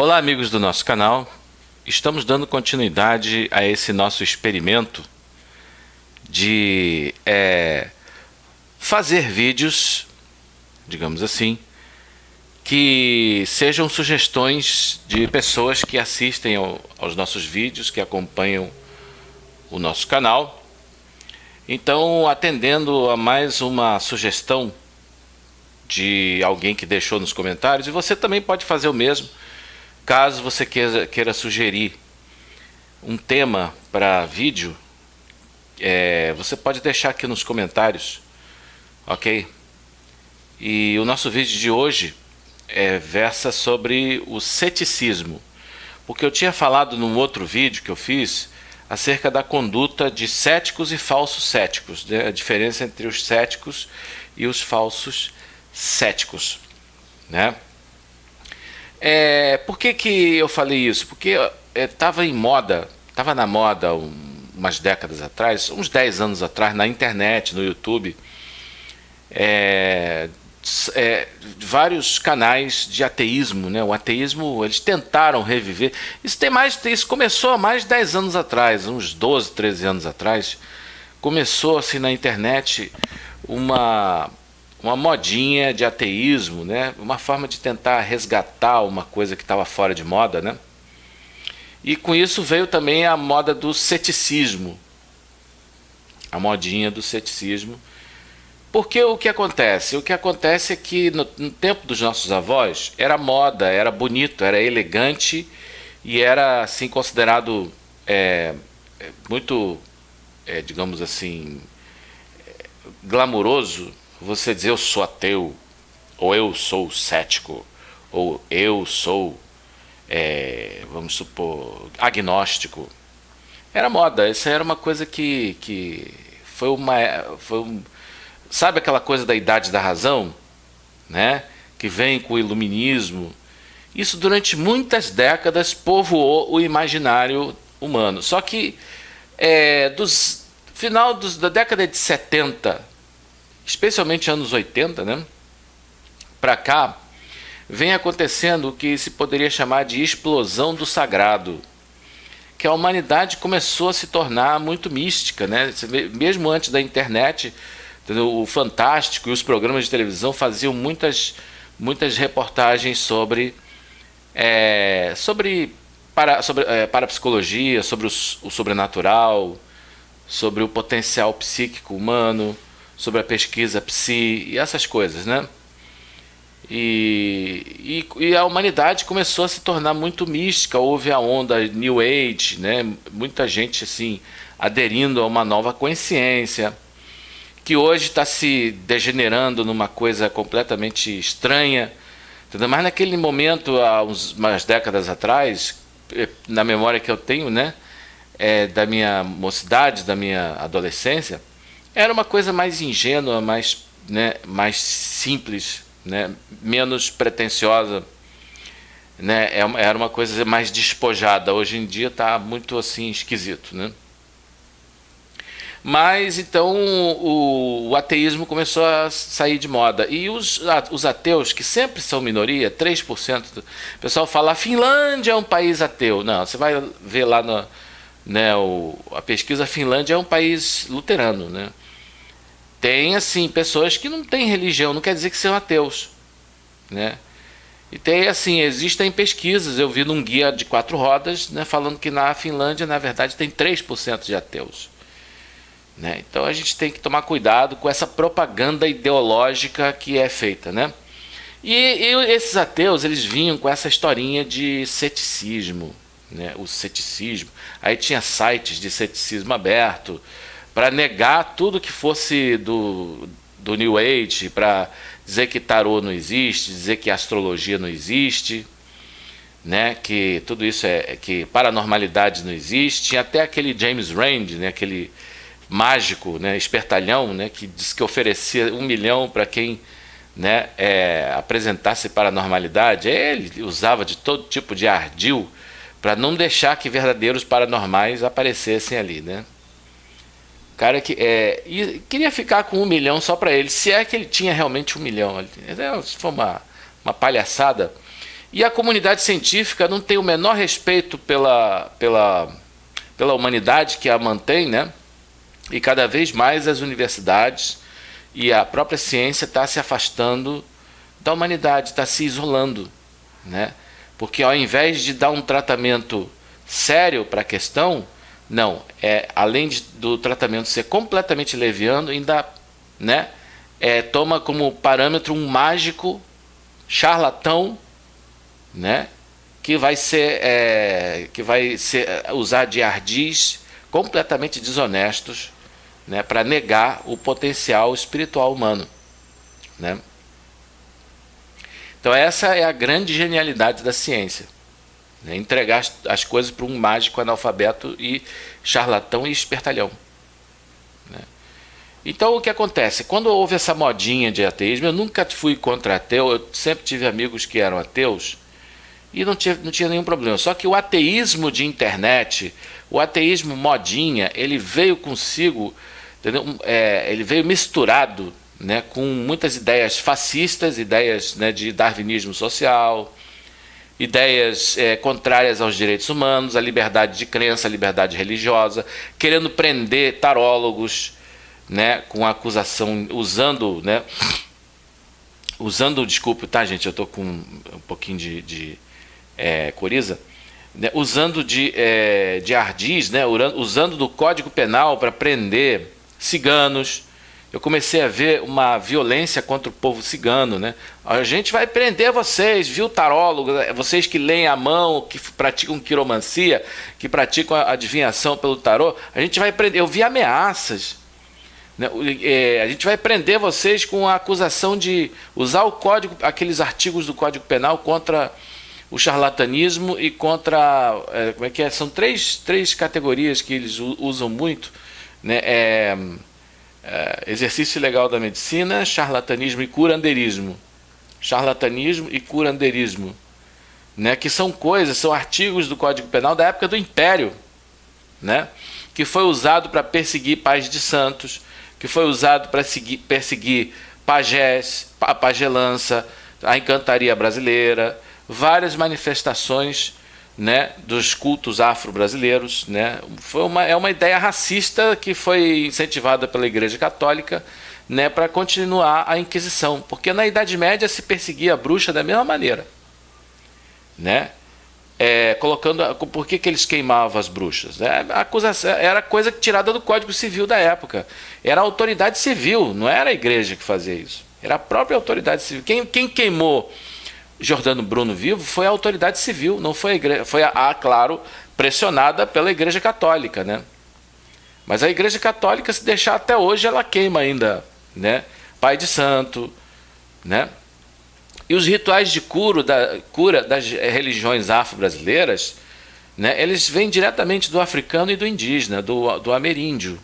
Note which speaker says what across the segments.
Speaker 1: Olá, amigos do nosso canal. Estamos dando continuidade a esse nosso experimento de fazer vídeos, digamos assim, que sejam sugestões de pessoas que assistem aos nossos vídeos, que acompanham o nosso canal. Então, atendendo a mais uma sugestão de alguém que deixou nos comentários, e você também pode fazer o mesmo, caso você queira sugerir um tema para vídeo, você pode deixar aqui nos comentários, ok? E o nosso vídeo de hoje versa sobre o ceticismo, porque eu tinha falado num outro vídeo que eu fiz acerca da conduta de céticos e falsos céticos, né? A diferença entre os céticos e os falsos céticos, né? Por que eu falei isso? Porque estava na moda umas décadas atrás, uns 10 anos atrás, na internet, no YouTube, vários canais de ateísmo, né? O ateísmo, eles tentaram reviver. Isso começou há mais de 10 anos atrás, uns 12, 13 anos atrás. Começou assim na internet uma modinha de ateísmo, né? Uma forma de tentar resgatar uma coisa que estava fora de moda, né? E com isso veio também a moda do ceticismo, a modinha do ceticismo. Porque o que acontece? O que acontece é que no tempo dos nossos avós era moda, era bonito, era elegante e era assim considerado muito, digamos assim, glamuroso você dizer eu sou ateu, ou eu sou cético, ou eu sou, vamos supor, agnóstico. Era moda, isso era uma coisa que sabe aquela coisa da idade da razão, né? Que vem com o iluminismo. Isso durante muitas décadas povoou o imaginário humano. Só que da década de 70, especialmente anos 80, né, para cá, vem acontecendo o que se poderia chamar de explosão do sagrado, que a humanidade começou a se tornar muito mística, né? Mesmo antes da internet, entendeu? O Fantástico e os programas de televisão faziam muitas reportagens sobre parapsicologia, sobre o sobrenatural, sobre o potencial psíquico humano, sobre a pesquisa psi e essas coisas, né? E a humanidade começou a se tornar muito mística. Houve a onda New Age, né? Muita gente assim aderindo a uma nova consciência, que hoje está se degenerando numa coisa completamente estranha, entendeu? Mas naquele momento, há umas décadas atrás, na memória que eu tenho, né, da minha mocidade, da minha adolescência, era uma coisa mais ingênua, mais simples, né? Menos pretensiosa, né? Era uma coisa mais despojada. Hoje em dia está muito assim esquisito, né? Mas então o ateísmo começou a sair de moda. E os ateus, que sempre são minoria, 3%, o pessoal fala: a Finlândia é um país ateu. Não, você vai ver lá a pesquisa. A Finlândia é um país luterano, né? Tem assim pessoas que não têm religião, não quer dizer que são ateus, né? E tem assim, existem pesquisas, eu vi num guia de 4 rodas, né, falando que na Finlândia, na verdade, tem 3% de ateus, né? Então a gente tem que tomar cuidado com essa propaganda ideológica que é feita, né? E esses ateus, eles vinham com essa historinha de ceticismo, né? O ceticismo. Aí tinha sites de ceticismo aberto para negar tudo que fosse do New Age, para dizer que tarô não existe, dizer que astrologia não existe, né? Que tudo isso que paranormalidade não existe. Tinha até aquele James Randi, né? Aquele mágico, né? Espertalhão, né? Que disse que oferecia 1 milhão para quem, né, apresentasse paranormalidade. Ele usava de todo tipo de ardil para não deixar que verdadeiros paranormais aparecessem ali, né? Cara que e queria ficar com 1 milhão só para ele, se é que ele tinha realmente 1 milhão. Se for uma palhaçada. E a comunidade científica não tem o menor respeito pela humanidade que a mantém, né? E cada vez mais as universidades e a própria ciência está se afastando da humanidade, está se isolando, né? Porque ao invés de dar um tratamento sério para a questão, não, além do tratamento ser completamente leviano, ainda, né, toma como parâmetro um mágico charlatão, né, que vai usar de ardis completamente desonestos, né, para negar o potencial espiritual humano, né? Então essa é a grande genialidade da ciência, né? Entregar as coisas para um mágico analfabeto e charlatão e espertalhão, né? Então o que acontece? Quando houve essa modinha de ateísmo, eu nunca fui contra ateu, eu sempre tive amigos que eram ateus e não tinha nenhum problema. Só que o ateísmo de internet, o ateísmo modinha, ele veio consigo, entendeu? Ele veio misturado, né, com muitas ideias fascistas, ideias, né, de darwinismo social, ideias contrárias aos direitos humanos, a liberdade de crença, a liberdade religiosa, querendo prender tarólogos, né, com acusação, usando, desculpe, tá, gente, eu estou com um pouquinho de coriza, né, usando de ardis, né, usando do Código Penal para prender ciganos. Eu comecei a ver uma violência contra o povo cigano, né? A gente vai prender vocês, viu, tarólogos, vocês que leem a mão, que praticam quiromancia, que praticam a adivinhação pelo tarô, a gente vai prender. Eu vi ameaças, né? A gente vai prender vocês com a acusação de usar o código, aqueles artigos do Código Penal contra o charlatanismo e contra, como é que é? São três categorias que eles usam muito, né? Exercício ilegal da medicina, charlatanismo e curandeirismo. Charlatanismo e curandeirismo, né? Que são artigos do Código Penal da época do Império, né? Que foi usado para perseguir pais de santos, que foi usado para perseguir pajés, a pagelança, a encantaria brasileira, várias manifestações, né, dos cultos afro-brasileiros, né? É uma ideia racista que foi incentivada pela Igreja Católica, né, para continuar a Inquisição, porque na Idade Média se perseguia a bruxa da mesma maneira, né? Por que eles queimavam as bruxas? A acusação era coisa tirada do Código Civil da época. Era a autoridade civil, não era a igreja que fazia isso. Era a própria autoridade civil. Quem queimou Jordano Bruno vivo foi a autoridade civil, não foi a igreja. Foi claro, pressionada pela Igreja Católica, né? Mas a Igreja Católica, se deixar até hoje, ela queima ainda, né, pai de santo, né? E os rituais de cura das religiões afro-brasileiras, né, eles vêm diretamente do africano e do indígena, do ameríndio,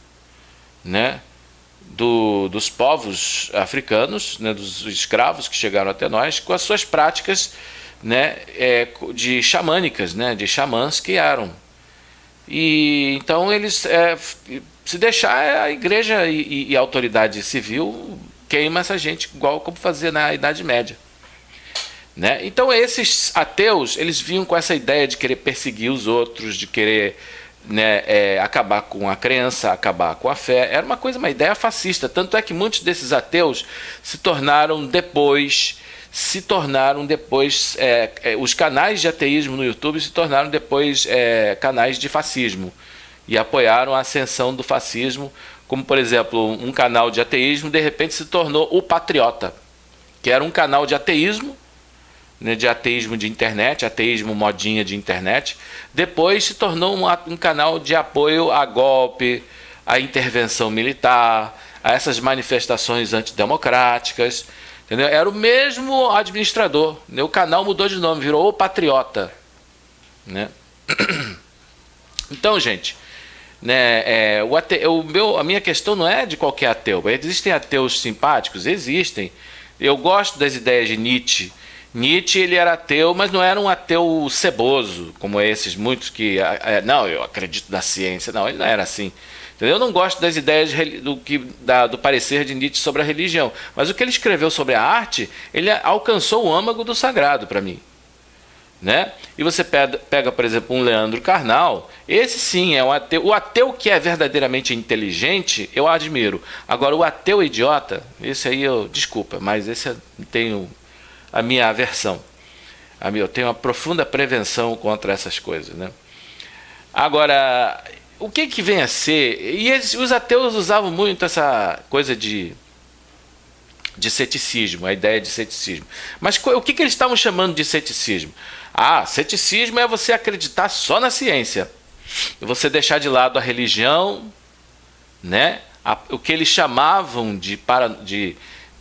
Speaker 1: né? Dos povos africanos, né, dos escravos que chegaram até nós, com as suas práticas, né, de xamânicas, né, de xamãs que eram. E então eles, se deixar, a igreja e a autoridade civil queima essa gente, igual como fazia na Idade Média, né? Então esses ateus, eles vinham com essa ideia de querer perseguir os outros, de querer, né, acabar com a crença, acabar com a fé. Era uma ideia fascista. Tanto é que muitos desses ateus se tornaram depois, os canais de ateísmo no YouTube se tornaram depois canais de fascismo e apoiaram a ascensão do fascismo, como por exemplo um canal de ateísmo de repente se tornou o Patriota, que era um canal de ateísmo, né, de ateísmo de internet, ateísmo modinha de internet. Depois se tornou um canal de apoio a golpe, a intervenção militar, a essas manifestações antidemocráticas, entendeu? Era o mesmo administrador, né? O canal mudou de nome, virou o Patriota, né? Então, gente, né, a minha questão não é de qualquer ateu. Existem ateus simpáticos? Existem. Eu gosto das ideias de Nietzsche. Nietzsche, ele era ateu, mas não era um ateu ceboso, como esses muitos que... não, eu acredito na ciência. Não, ele não era assim. Entendeu? Eu não gosto das ideias do parecer de Nietzsche sobre a religião. Mas o que ele escreveu sobre a arte, ele alcançou o âmago do sagrado para mim. né? E você pega, por exemplo, um Leandro Carnal, esse sim é um ateu. O ateu que é verdadeiramente inteligente, eu admiro. Agora, o ateu idiota, esse aí desculpa, mas esse eu tenho a minha aversão. Eu tenho uma profunda prevenção contra essas coisas, né? Agora, o que vem a ser? E os ateus usavam muito essa coisa de ceticismo, a ideia de ceticismo. Mas o que eles estavam chamando de ceticismo? Ceticismo é você acreditar só na ciência. Você deixar de lado a religião, né? O que eles chamavam de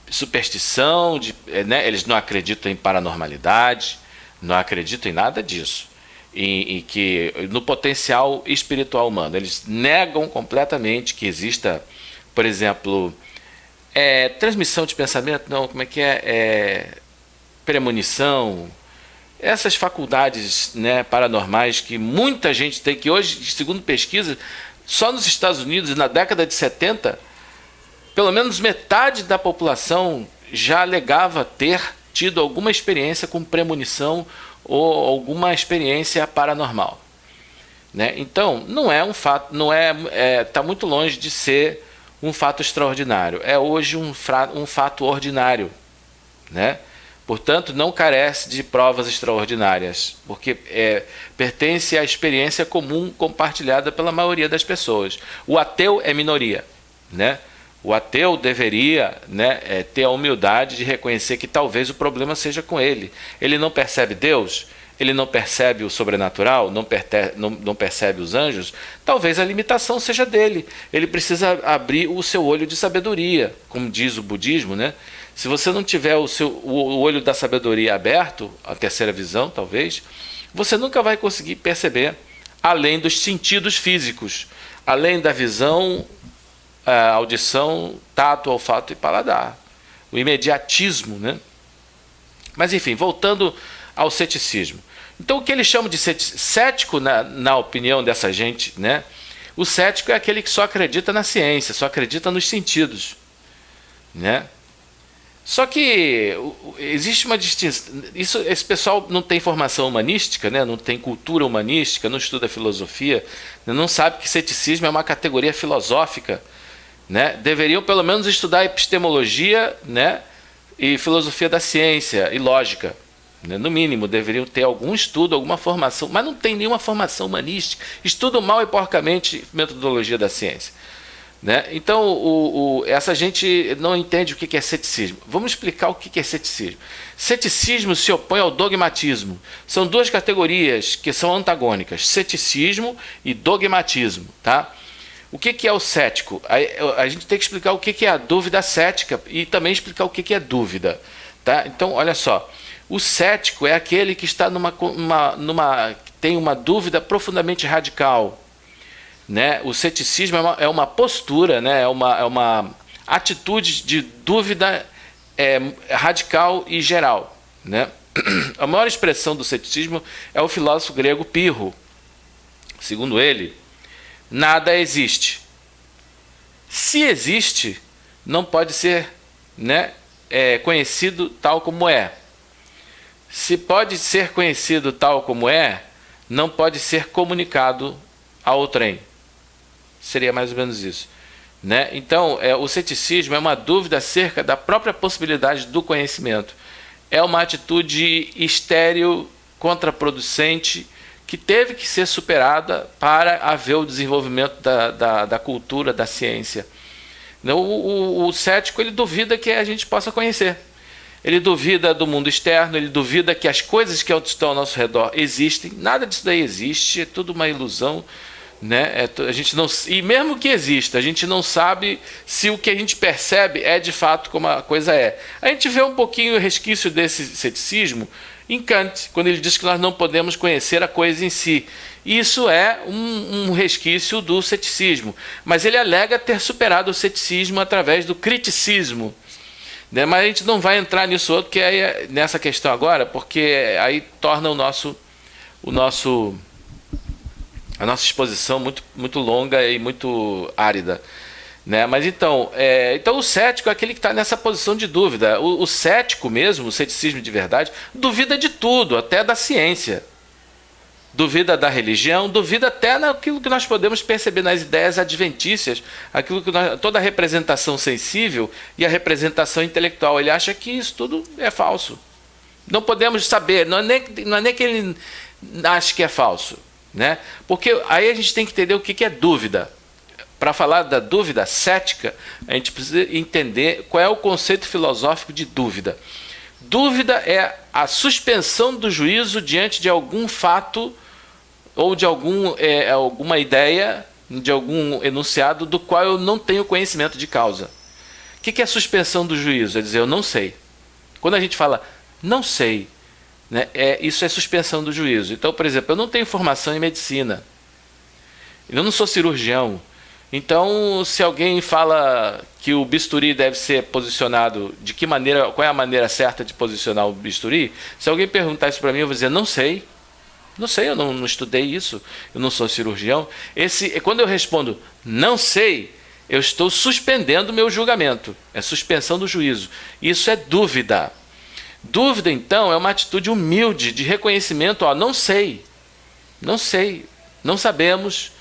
Speaker 1: superstição, né? Eles não acreditam em paranormalidade, não acreditam em nada disso. No potencial espiritual humano. Eles negam completamente que exista, por exemplo, transmissão de pensamento, não, como é que premonição, essas faculdades, né, paranormais que muita gente tem, que hoje, segundo pesquisa, só nos Estados Unidos, na década de 70, pelo menos metade da população já alegava ter tido alguma experiência com premonição ou alguma experiência paranormal, né? Então, não é um fato, está muito longe de ser um fato extraordinário. É hoje um fato ordinário, né? Portanto, não carece de provas extraordinárias, porque pertence à experiência comum compartilhada pela maioria das pessoas. O ateu é minoria, né? O ateu deveria, né, ter a humildade de reconhecer que talvez o problema seja com ele. Ele não percebe Deus, ele não percebe o sobrenatural, não percebe os anjos. Talvez a limitação seja dele. Ele precisa abrir o seu olho de sabedoria, como diz o budismo, né? Se você não tiver o olho da sabedoria aberto, a terceira visão talvez, você nunca vai conseguir perceber além dos sentidos físicos, além da visão, a audição, tato, olfato e paladar. O imediatismo, né? Mas enfim, voltando ao ceticismo. Então o que eles chamam de cético, na opinião dessa gente, né? O cético é aquele que só acredita na ciência, só acredita nos sentidos, né? Só que existe uma distinção. Esse pessoal não tem formação humanística, né? Não tem cultura humanística, não estuda filosofia, não sabe que ceticismo é uma categoria filosófica, né? Deveriam pelo menos estudar epistemologia, né? E filosofia da ciência e lógica, né? No mínimo deveriam ter algum estudo, alguma formação, mas não tem nenhuma formação humanística, estudam mal e porcamente metodologia da ciência, né? Então essa gente não entende o que é ceticismo. Vamos explicar o que é ceticismo. Ceticismo se opõe ao dogmatismo. São duas categorias que são antagônicas: ceticismo e dogmatismo, tá? O que é o cético? A gente tem que explicar o que é a dúvida cética e também explicar o que é dúvida, tá? Então, olha só. O cético é aquele que está tem uma dúvida profundamente radical, né? O ceticismo é uma postura, né? É uma atitude de dúvida radical e geral, né? A maior expressão do ceticismo é o filósofo grego Pirro. Segundo ele, nada existe. Se existe, não pode ser, né, conhecido tal como é. Se pode ser conhecido tal como é, não pode ser comunicado a outrem. Seria mais ou menos isso, né? Então, o ceticismo é uma dúvida acerca da própria possibilidade do conhecimento. É uma atitude estéril, contraproducente, que teve que ser superada para haver o desenvolvimento da cultura, da ciência. O cético, ele duvida que a gente possa conhecer. Ele duvida do mundo externo, ele duvida que as coisas que estão ao nosso redor existem. Nada disso daí existe, é tudo uma ilusão, né? A gente não, e mesmo que exista, a gente não sabe se o que a gente percebe é de fato como a coisa é. A gente vê um pouquinho o resquício desse ceticismo em Kant, quando ele diz que nós não podemos conhecer a coisa em si. Isso é um resquício do ceticismo, mas ele alega ter superado o ceticismo através do criticismo, né? Mas a gente não vai entrar nisso outro, que é nessa questão agora, porque aí torna a nossa exposição muito, muito longa e muito árida. né? Mas então, então o cético é aquele que está nessa posição de dúvida. O cético mesmo, o ceticismo de verdade, duvida de tudo, até da ciência. Duvida da religião, duvida até naquilo que nós podemos perceber nas ideias adventícias, aquilo que toda a representação sensível e a representação intelectual. Ele acha que isso tudo é falso. Não podemos saber, não é nem que ele acha que é falso, né? Porque aí a gente tem que entender o que é dúvida. Para falar da dúvida cética, a gente precisa entender qual é o conceito filosófico de dúvida. Dúvida é a suspensão do juízo diante de algum fato ou de alguma ideia, de algum enunciado do qual eu não tenho conhecimento de causa. O que é a suspensão do juízo? É dizer, eu não sei. Quando a gente fala não sei, né, isso é suspensão do juízo. Então, por exemplo, eu não tenho formação em medicina. Eu não sou cirurgião. Então, se alguém fala que o bisturi deve ser posicionado, de que maneira, qual é a maneira certa de posicionar o bisturi, se alguém perguntar isso para mim, eu vou dizer, não sei. Não sei, eu não estudei isso, eu não sou cirurgião. Quando eu respondo, não sei, eu estou suspendendo o meu julgamento. É suspensão do juízo. Isso é dúvida. Dúvida, então, é uma atitude humilde de reconhecimento. Não sei, não sei, não sabemos.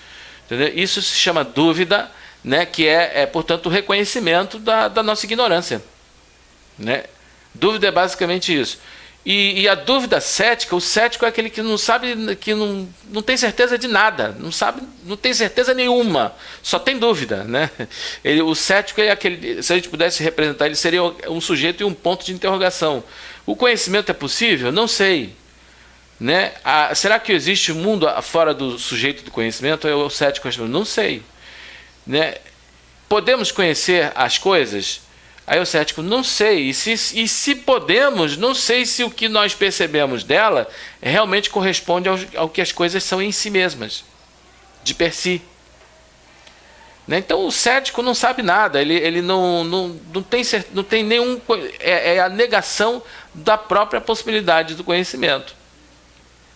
Speaker 1: Entendeu? Isso se chama dúvida, né, que portanto, o reconhecimento da nossa ignorância. Né? Dúvida é basicamente isso. E a dúvida cética, o cético é aquele que não sabe, que não tem certeza de nada, não tem certeza nenhuma, só tem dúvida. Né? O cético é aquele, se a gente pudesse representar, ele seria um sujeito e um ponto de interrogação. O conhecimento é possível? Não sei. Né? Será que existe um mundo fora do sujeito do conhecimento? O cético responde, não sei. Né? Podemos conhecer as coisas? Aí o cético, não sei. E se podemos, não sei se o que nós percebemos dela realmente corresponde ao que as coisas são em si mesmas, de per si. Né? Então o cético não sabe nada, ele não tem nenhum. É a negação da própria possibilidade do conhecimento.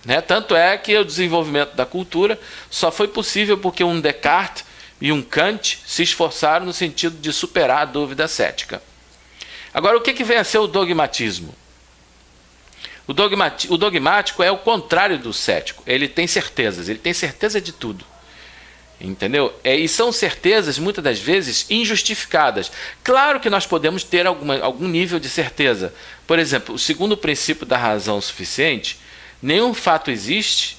Speaker 1: Né? Tanto é que o desenvolvimento da cultura só foi possível porque um Descartes e um Kant se esforçaram no sentido de superar a dúvida cética. Agora, o que vem a ser o dogmatismo? O dogmático é o contrário do cético. Ele tem certeza de tudo. Entendeu? E são certezas, muitas das vezes, injustificadas. Claro que nós podemos ter algum nível de certeza. Por exemplo, o segundo princípio da razão suficiente, nenhum fato existe,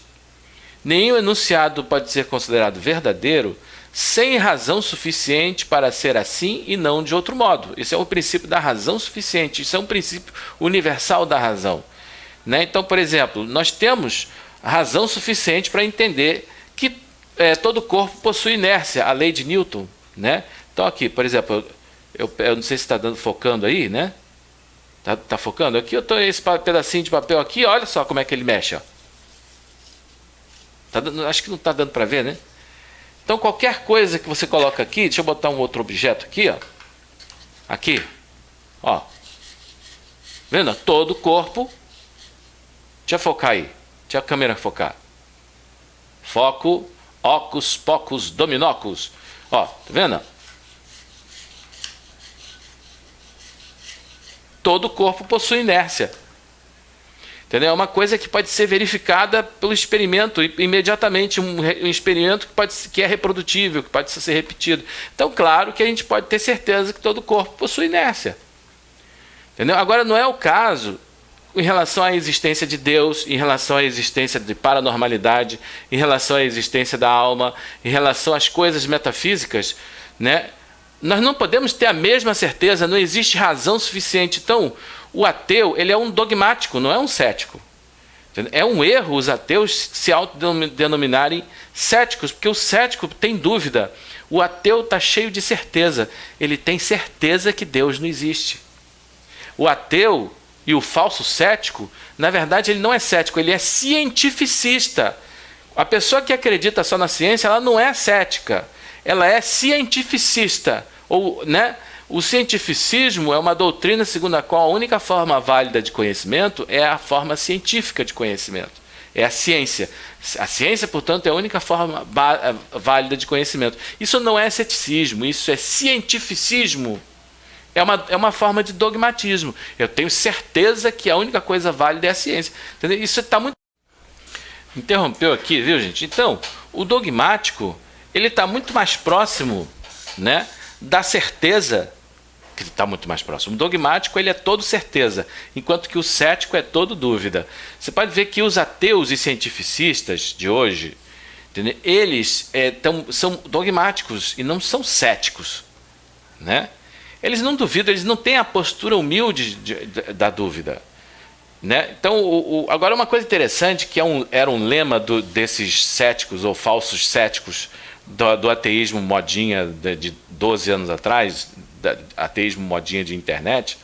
Speaker 1: nenhum enunciado pode ser considerado verdadeiro sem razão suficiente para ser assim e não de outro modo. Esse é o princípio da razão suficiente. Isso é um princípio universal da razão. Né? Então, por exemplo, nós temos razão suficiente para entender que todo corpo possui inércia, a lei de Newton. Né? Então aqui, por exemplo, eu não sei se está focando aí, né? Tá focando? Aqui eu estou esse pedacinho de papel aqui, olha só como é que ele mexe. Ó. Acho que não está dando para ver, né? Então qualquer coisa que você coloca aqui, deixa eu botar um outro objeto aqui, ó. Aqui, ó. Vendo? Todo o corpo. Deixa eu focar aí. Deixa a câmera focar. Foco, ocus, pocus, dominocus. Ó, tá vendo? Todo o corpo possui inércia. Entendeu? É uma coisa que pode ser verificada pelo experimento imediatamente, um experimento que é reprodutível, que pode ser repetido. Então, claro que a gente pode ter certeza que todo o corpo possui inércia. Entendeu? Agora, não é o caso em relação à existência de Deus, em relação à existência de paranormalidade, em relação à existência da alma, em relação às coisas metafísicas, né? Nós não podemos ter a mesma certeza, não existe razão suficiente. Então, o ateu, ele é um dogmático, não é um cético. É um erro os ateus se autodenominarem céticos, porque o cético tem dúvida. O ateu está cheio de certeza. Ele tem certeza que Deus não existe. O ateu e o falso cético, na verdade, ele não é cético, ele é cientificista. A pessoa que acredita só na ciência, ela não é cética. Ela é cientificista, né? O cientificismo é uma doutrina segundo a qual a única forma válida de conhecimento é a forma científica de conhecimento. É a ciência. A ciência, portanto, é a única forma válida de conhecimento. Isso não é ceticismo, isso é cientificismo. É uma forma de dogmatismo. Eu tenho certeza que a única coisa válida é a ciência. Entendeu? Isso está muito... Interrompeu aqui, viu, gente? Então, o dogmático, ele está muito mais próximo, né, da certeza, que está muito mais próximo. O dogmático, ele é todo certeza, enquanto que o cético é todo dúvida. Você pode ver que os ateus e cientificistas de hoje, entendeu? Eles são dogmáticos e não são céticos, né? Eles não duvidam, eles não têm a postura humilde da dúvida, né? Então, agora uma coisa interessante, que era um lema desses céticos ou falsos céticos do ateísmo modinha de 12 anos atrás, ateísmo modinha de internet,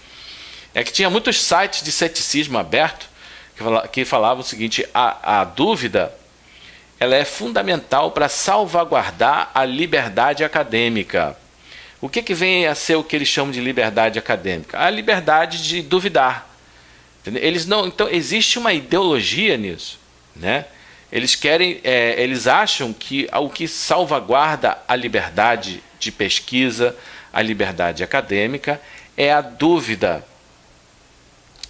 Speaker 1: é que tinha muitos sites de ceticismo aberto que falavam o seguinte: a dúvida, ela é fundamental para salvaguardar a liberdade acadêmica. O que vem a ser o que eles chamam de liberdade acadêmica? A liberdade de duvidar. Entendeu? Então existe uma ideologia nisso, né? Eles acham que o que salvaguarda a liberdade de pesquisa, a liberdade acadêmica, é a dúvida.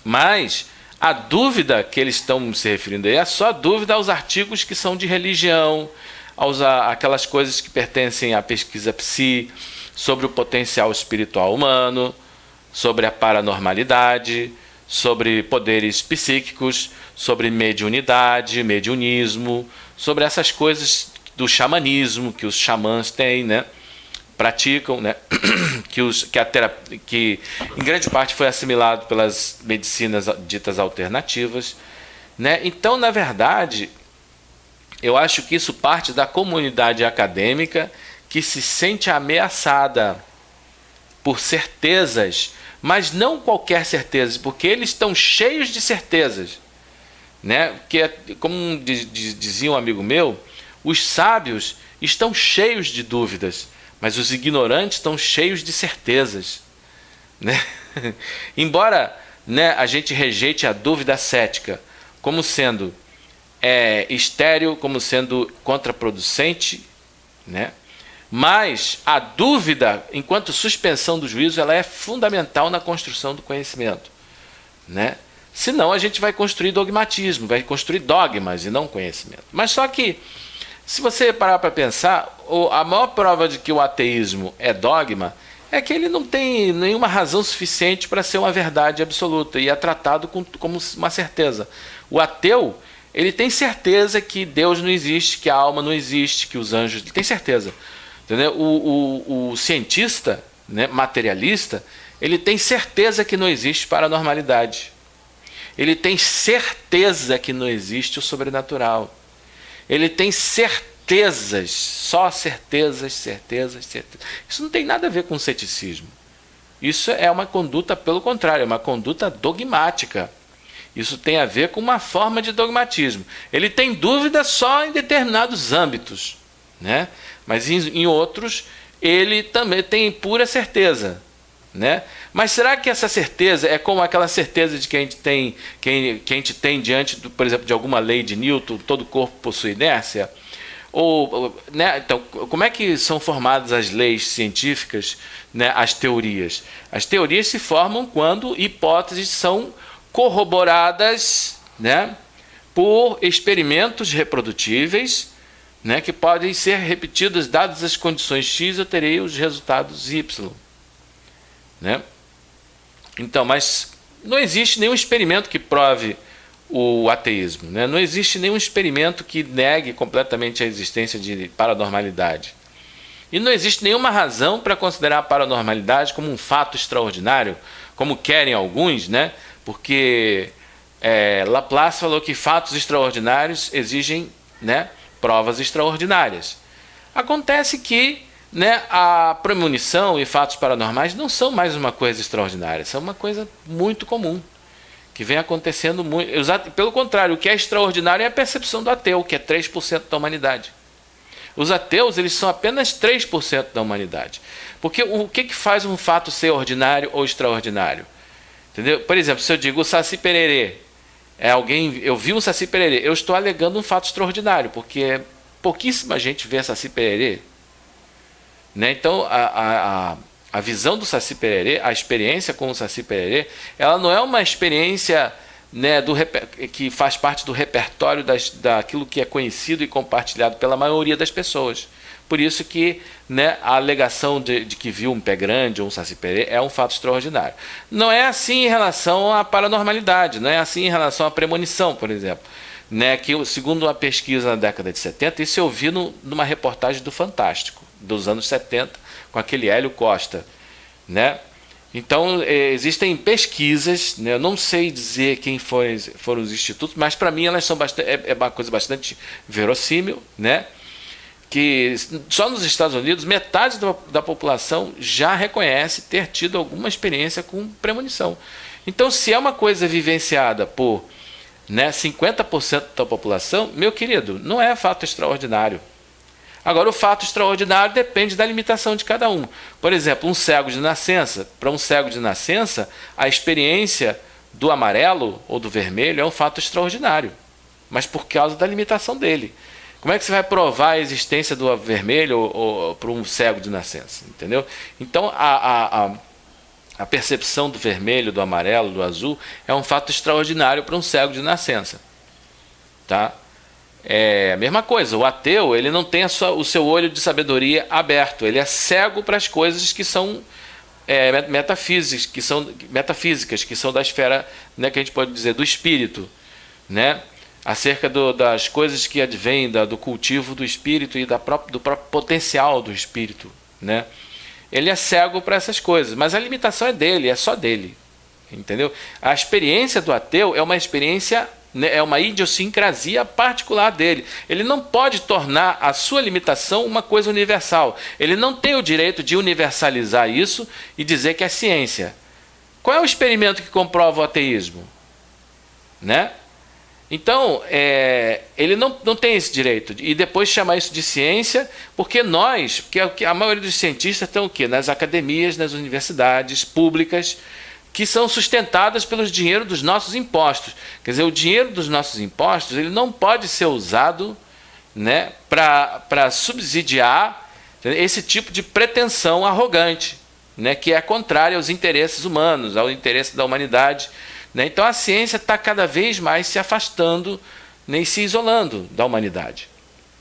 Speaker 1: Mas a dúvida que eles estão se referindo aí é só a dúvida aos artigos que são de religião, aquelas coisas que pertencem à pesquisa psi, sobre o potencial espiritual humano, sobre a paranormalidade, sobre poderes psíquicos, sobre mediunidade, mediunismo, sobre essas coisas do xamanismo que os xamãs têm, né? Praticam, né? que em grande parte foi assimilado pelas medicinas ditas alternativas, né? Então, na verdade, eu acho que isso parte da comunidade acadêmica que se sente ameaçada por certezas, mas não qualquer certeza, porque eles estão cheios de certezas, né? Porque, como dizia um amigo meu, os sábios estão cheios de dúvidas, mas os ignorantes estão cheios de certezas, né? Embora, né, a gente rejeite a dúvida cética como sendo estéril, como sendo contraproducente, né? Mas a dúvida, enquanto suspensão do juízo, ela é fundamental na construção do conhecimento, né? Senão a gente vai construir dogmatismo, vai construir dogmas e não conhecimento. Mas só que, se você parar para pensar, a maior prova de que o ateísmo é dogma é que ele não tem nenhuma razão suficiente para ser uma verdade absoluta e é tratado como uma certeza. O ateu, ele tem certeza que Deus não existe, que a alma não existe, que os anjos... Ele tem certeza. Entendeu? O cientista, né, materialista, ele tem certeza que não existe paranormalidade. Ele tem certeza que não existe o sobrenatural. Ele tem certezas, só certezas. Isso não tem nada a ver com ceticismo. Isso é uma conduta, pelo contrário, é uma conduta dogmática. Isso tem a ver com uma forma de dogmatismo. Ele tem dúvida só em determinados âmbitos, né? Mas em outros ele também tem pura certeza, né? Mas será que essa certeza é como aquela certeza de que a gente tem diante, por exemplo, de alguma lei de Newton, todo corpo possui inércia? Né? Então, como é que são formadas as leis científicas, né? As teorias? As teorias se formam quando hipóteses são corroboradas, né? Por experimentos reprodutíveis, né, que podem ser repetidas, dadas as condições X, eu terei os resultados Y. Né? Então, mas não existe nenhum experimento que prove o ateísmo. Né? Não existe nenhum experimento que negue completamente a existência de paranormalidade. E não existe nenhuma razão para considerar a paranormalidade como um fato extraordinário, como querem alguns, né? Porque Laplace falou que fatos extraordinários exigem, né, provas extraordinárias. Acontece que, né, a premonição e fatos paranormais não são mais uma coisa extraordinária, são uma coisa muito comum, que vem acontecendo muito. Pelo contrário, o que é extraordinário é a percepção do ateu, que é 3% da humanidade. Os ateus, eles são apenas 3% da humanidade. Porque o que faz um fato ser ordinário ou extraordinário? Entendeu? Por exemplo, se eu digo o Saci Pererê, Eu vi um Saci Pererê, eu estou alegando um fato extraordinário, porque pouquíssima gente vê Saci Pererê, né? Então a visão do Saci Pererê, a experiência com o Saci Pererê, ela não é uma experiência, né, que faz parte do repertório daquilo que é conhecido e compartilhado pela maioria das pessoas. Por isso que, né, a alegação de que viu um pé grande ou um Saci Pererê é um fato extraordinário. Não é assim em relação à paranormalidade, não é assim em relação à premonição, por exemplo. Né, que, segundo uma pesquisa na década de 70, isso eu vi numa reportagem do Fantástico, dos anos 70, com aquele Hélio Costa. Né? Então, existem pesquisas, né, eu não sei dizer quem foram os institutos, mas para mim elas são é uma coisa bastante verossímil, né? Que só nos Estados Unidos metade da população já reconhece ter tido alguma experiência com premonição. Então, se é uma coisa vivenciada por, né, 50% da população, meu querido, não é fato extraordinário. Agora, o fato extraordinário depende da limitação de cada um. Por exemplo, um cego de nascença. Para um cego de nascença, a experiência do amarelo ou do vermelho é um fato extraordinário, mas por causa da limitação dele. Como é que você vai provar a existência do vermelho para um cego de nascença? Entendeu? Então, a percepção do vermelho, do amarelo, do azul é um fato extraordinário para um cego de nascença. Tá? É a mesma coisa, o ateu ele não tem o seu olho de sabedoria aberto, ele é cego para as coisas que são metafísicas, que são da esfera, né, que a gente pode dizer, do espírito, né? Acerca das coisas que advêm do cultivo do espírito e do próprio potencial do espírito, né? Ele é cego para essas coisas, mas a limitação é dele, é só dele, entendeu? A experiência do ateu é uma experiência, é uma idiosincrasia particular dele. Ele não pode tornar a sua limitação uma coisa universal. Ele não tem o direito de universalizar isso e dizer que é ciência. Qual é o experimento que comprova o ateísmo? Né? Então, ele não tem esse direito. E depois chamar isso de ciência, porque a maioria dos cientistas estão o quê? Nas academias, nas universidades públicas, que são sustentadas pelo dinheiro dos nossos impostos. Quer dizer, o dinheiro dos nossos impostos ele não pode ser usado, né, para subsidiar esse tipo de pretensão arrogante, né, que é contrária aos interesses humanos, ao interesse da humanidade. Né? Então a ciência está cada vez mais se afastando, nem se isolando da humanidade.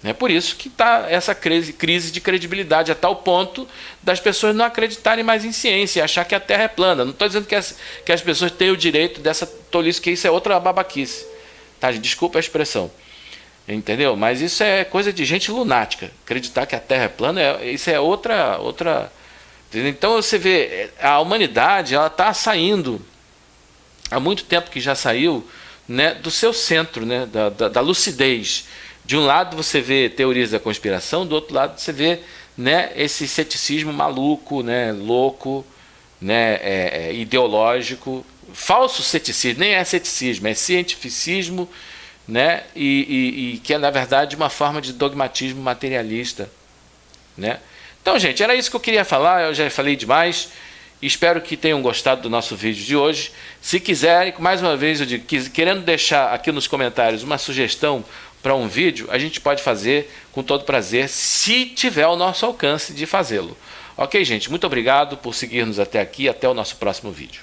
Speaker 1: É por isso que está essa crise de credibilidade, a tal ponto das pessoas não acreditarem mais em ciência e achar que a Terra é plana. Não estou dizendo que as pessoas têm o direito dessa tolice, que isso é outra babaquice. Tá? Desculpa a expressão. Entendeu? Mas isso é coisa de gente lunática. Acreditar que a Terra é plana, isso é outra... Então você vê, a humanidade está saindo, há muito tempo que já saiu, né, do seu centro, né, da lucidez. De um lado você vê teorias da conspiração, do outro lado você vê, né, esse ceticismo maluco, né, louco, né, ideológico, falso ceticismo, nem é ceticismo, é cientificismo, né, e que é na verdade uma forma de dogmatismo materialista, né? Então, gente, era isso que eu queria falar, eu já falei demais. Espero que tenham gostado do nosso vídeo de hoje. Se quiserem, mais uma vez eu digo, querendo deixar aqui nos comentários uma sugestão para um vídeo, a gente pode fazer com todo prazer, se tiver ao nosso alcance de fazê-lo. Ok, gente? Muito obrigado por seguir-nos até aqui. Até o nosso próximo vídeo.